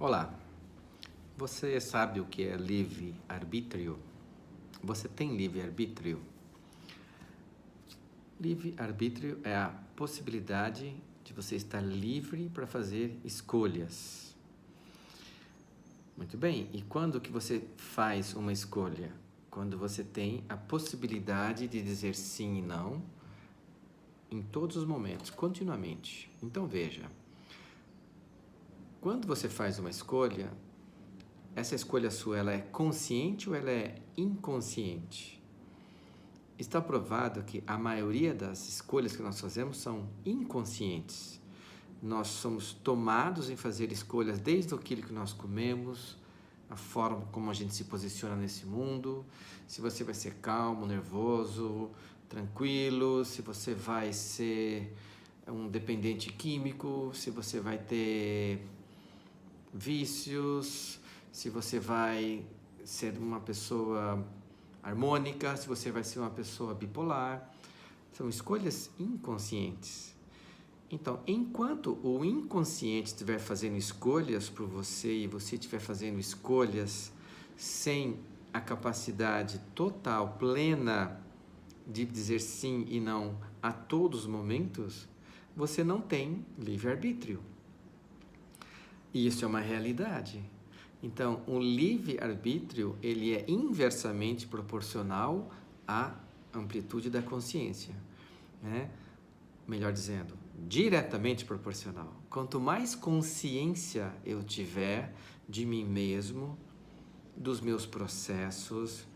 Olá, você sabe o que é livre-arbítrio? Você tem livre-arbítrio? Livre-arbítrio é a possibilidade de você estar livre para fazer escolhas. Muito bem, e quando que você faz uma escolha? Quando você tem a possibilidade de dizer sim e não em todos os momentos, continuamente. Então veja, quando você faz uma escolha, essa escolha sua, ela é consciente ou ela é inconsciente? Está provado que a maioria das escolhas que nós fazemos são inconscientes. Nós somos tomados em fazer escolhas desde aquilo que nós comemos, a forma como a gente se posiciona nesse mundo, se você vai ser calmo, nervoso, tranquilo, se você vai ser um dependente químico, se você vai ter vícios, se você vai ser uma pessoa harmônica, se você vai ser uma pessoa bipolar. São escolhas inconscientes. Então, enquanto o inconsciente estiver fazendo escolhas por você e você estiver fazendo escolhas sem a capacidade total, plena de dizer sim e não a todos os momentos, você não tem livre-arbítrio. E isso é uma realidade. Então, o livre-arbítrio, ele é inversamente proporcional à amplitude da consciência, né? Melhor dizendo, diretamente proporcional. Quanto mais consciência eu tiver de mim mesmo, dos meus processos,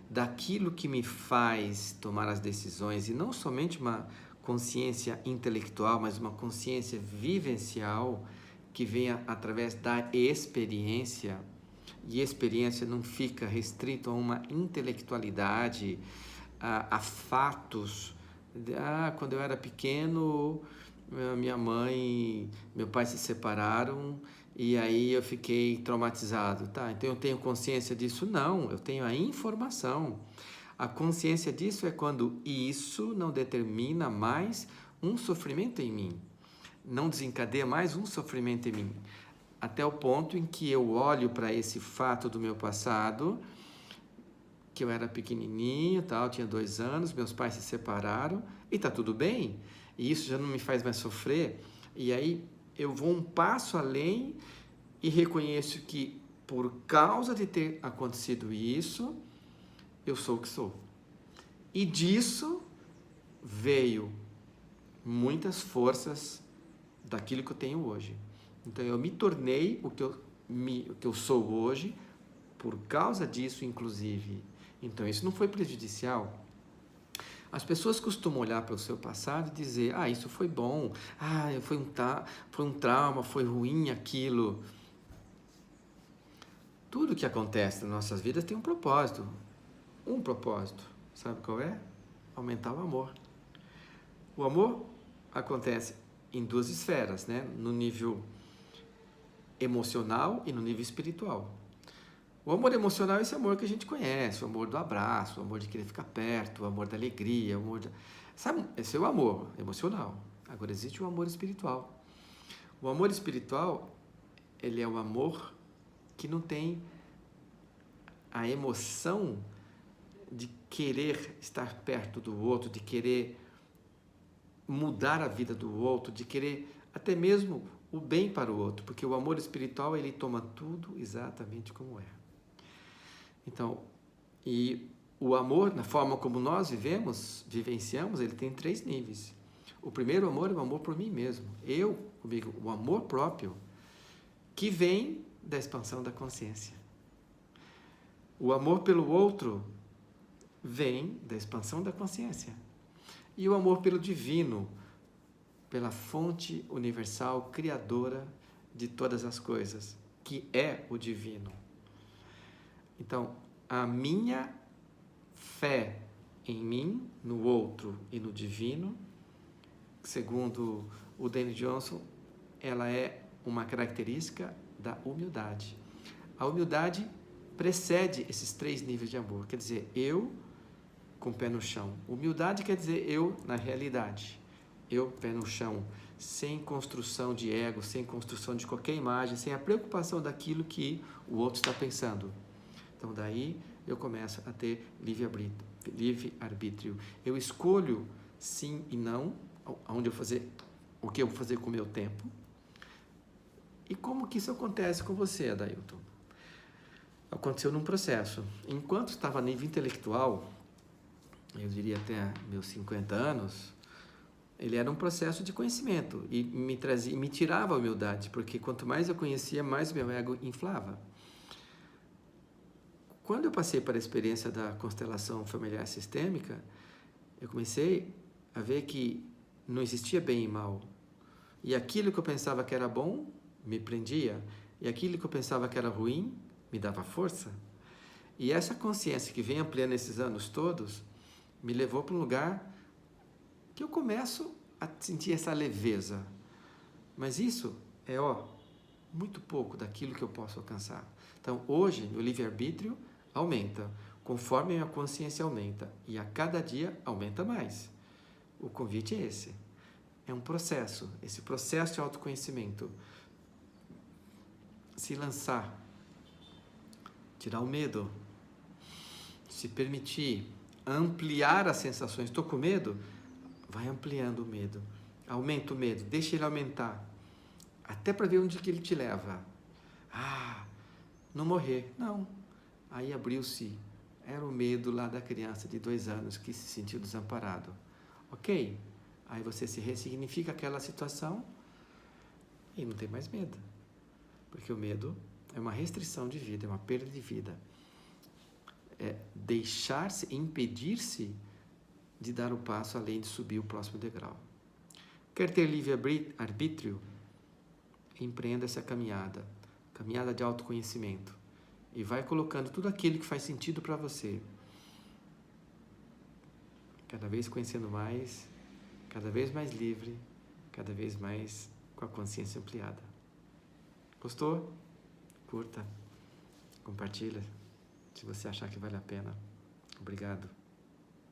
daquilo que me faz tomar as decisões, e não somente uma consciência intelectual, mas uma consciência vivencial, que venha através da experiência, e experiência não fica restrito a uma intelectualidade, a fatos. Quando eu era pequeno, minha mãe, meu pai se separaram e aí eu fiquei traumatizado. Tá, então eu tenho consciência disso? Não, eu tenho a informação. A consciência disso é quando isso não determina mais um sofrimento em mim, não desencadeia mais um sofrimento em mim, até o ponto em que eu olho para esse fato do meu passado, que eu era pequenininho, tal, tinha 2 anos, meus pais se separaram e tá tudo bem, e isso já não me faz mais sofrer, e aí eu vou um passo além e reconheço que por causa de ter acontecido isso, eu sou o que sou. E disso veio muitas forças daquilo que eu tenho hoje. Então eu me tornei o que eu sou hoje por causa disso, inclusive. Então isso não foi prejudicial. As pessoas costumam olhar para o seu passado e dizer: isso foi bom, foi um trauma, foi ruim aquilo. Tudo que acontece nas nossas vidas tem um propósito. Um propósito. Sabe qual é? Aumentar o amor. O amor acontece em 2 esferas, né? No nível emocional e no nível espiritual. O amor emocional é esse amor que a gente conhece, o amor do abraço, o amor de querer ficar perto, o amor da alegria, Sabe, esse é o amor emocional. Agora existe o amor espiritual. O amor espiritual, ele é o amor que não tem a emoção de querer estar perto do outro, de querer mudar a vida do outro, de querer até mesmo o bem para o outro, porque o amor espiritual, ele toma tudo exatamente como é. Então, e o amor, na forma como nós vivenciamos, ele tem 3 níveis. O primeiro amor é o amor por mim mesmo, comigo, o amor próprio, que vem da expansão da consciência. O amor pelo outro vem da expansão da consciência. E o amor pelo divino, pela fonte universal, criadora de todas as coisas, que é o divino. Então, a minha fé em mim, no outro e no divino, segundo o Danny Johnson, ela é uma característica da humildade. A humildade precede esses 3 níveis de amor, quer dizer, eu com o pé no chão. Humildade quer dizer eu na realidade. Eu, pé no chão, sem construção de ego, sem construção de qualquer imagem, sem a preocupação daquilo que o outro está pensando. Então daí eu começo a ter livre-arbítrio. Eu escolho sim e não, onde eu fazer, o que eu vou fazer com o meu tempo. E como que isso acontece com você, Adailton? Aconteceu num processo. Enquanto estava a nível intelectual, eu diria até meus 50 anos, ele era um processo de conhecimento e me tirava a humildade, porque quanto mais eu conhecia, mais meu ego inflava. Quando eu passei para a experiência da constelação familiar sistêmica, eu comecei a ver que não existia bem e mal. E aquilo que eu pensava que era bom, me prendia. E aquilo que eu pensava que era ruim, me dava força. E essa consciência que vem ampliando esses anos todos, me levou para um lugar que eu começo a sentir essa leveza. Mas isso é, muito pouco daquilo que eu posso alcançar. Então, hoje, meu livre-arbítrio aumenta, conforme a minha consciência aumenta. E a cada dia aumenta mais. O convite é esse. É um processo, esse processo de autoconhecimento. Se lançar, tirar o medo, se permitir ampliar as sensações. Estou com medo? Vai ampliando o medo. Aumenta o medo, deixa ele aumentar. Até para ver onde que ele te leva. Não morrer. Não. Aí abriu-se. Era o medo lá da criança de 2 anos que se sentiu desamparado. Ok? Aí você se ressignifica aquela situação e não tem mais medo. Porque o medo é uma restrição de vida, é uma perda de vida. É deixar-se, impedir-se de dar o passo além de subir o próximo degrau. Quer ter livre-arbítrio? Empreenda essa caminhada de autoconhecimento. E vai colocando tudo aquilo que faz sentido para você. Cada vez conhecendo mais, cada vez mais livre, cada vez mais com a consciência ampliada. Gostou? Curta, compartilha, se você achar que vale a pena. Obrigado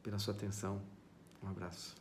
pela sua atenção. Um abraço.